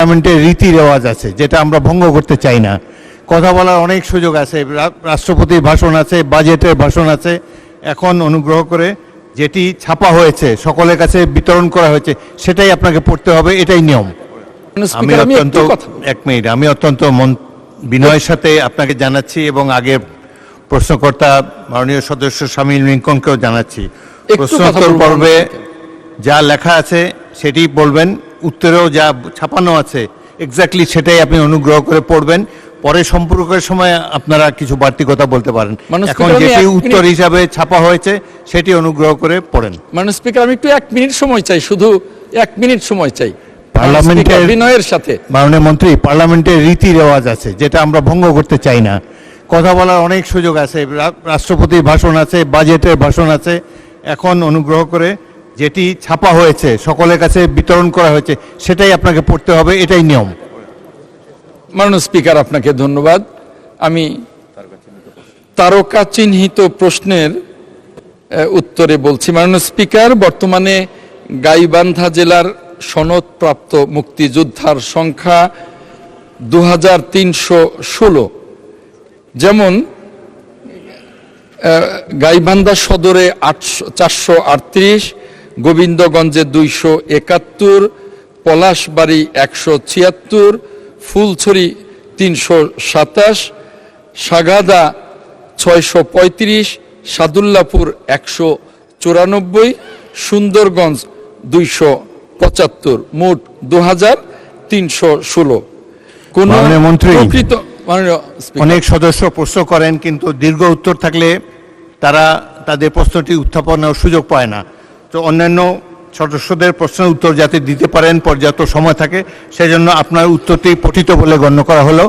পার্লামেন্টের রীতি রেওয়াজ আছে যেটা আমরা ভঙ্গ করতে চাই না। কথা বলার অনেক সুযোগ আছে, রাষ্ট্রপতির ভাষণ আছে, বাজেটের ভাষণ আছে। এখন অনুগ্রহ করে যেটি ছাপা হয়েছে, সকলের কাছে বিতরণ করা হয়েছে, সেটাই আপনাকে পড়তে হবে, এটাই নিয়ম। আমি অত্যন্ত বিনয়ের সাথে আপনাকে জানাচ্ছি এবং আগের প্রশ্নকর্তা মাননীয় সদস্য শামীম লিংকনকেও জানাচ্ছি, প্রশ্নোত্তর পর্বে যা লেখা আছে সেটি বলবেন, উত্তরেও যা ছাপানো আছে এক্স্যাক্টলি সেটাই আপনি অনুগ্রহ করে পড়বেন। পরে সম্পর্কের সময় আপনারা কিছু বাড়তি কথা বলতে পারেন। এখন যেটি উত্তর হিসাবে ছাপা হয়েছে সেটি অনুগ্রহ করে পড়েন। মাননীয় স্পিকার, আমি একটু 1 মিনিট সময় চাই, শুধু 1 মিনিট সময় চাই পার্লামেন্টের বিনয়ের সাথে। মাননীয় মন্ত্রী, পার্লামেন্টের রীতি রেওয়াজ আছে যেটা আমরা ভঙ্গ করতে চাই না। কথা বলার অনেক সুযোগ আছে, রাষ্ট্রপতির ভাষণ আছে, বাজেটের ভাষণ আছে। এখন অনুগ্রহ করে যেটি ছাপা হয়েছে, সকলের কাছে বিতরণ করা হয়েছে, সেটাই আপনাকে পড়তে হবে, এটাই নিয়ম। মাননীয় স্পিকার, আপনাকে ধন্যবাদ। আমি তারকা চিহ্নিত প্রশ্নের উত্তরে বলছি। মাননীয় স্পিকার, বর্তমানে গাইবান্ধা জেলার সনদপ্রাপ্ত মুক্তিযোদ্ধার সংখ্যা 2316। যেমন গাইবান্ধা সদরে 438, গোবিন্দগঞ্জে 271, পলাশবাড়ি 176, ফুলছড়ি 327, সাগাদা 635, সাদুল্লাপুর 194, সুন্দরগঞ্জ 275, মোট 2316। মন্ত্রী, অনেক সদস্য প্রশ্ন করেন কিন্তু দীর্ঘ উত্তর থাকলে তারা তাদের প্রশ্নটি উত্থাপনের সুযোগ পায় না। তো অন্যান্য সদস্যদের প্রশ্নের উত্তর যাতে দিতে পারেন পর্যাপ্ত সময় থাকে, সেজন্য আপনার উত্তরটি পঠিত বলে গণ্য করা হলো।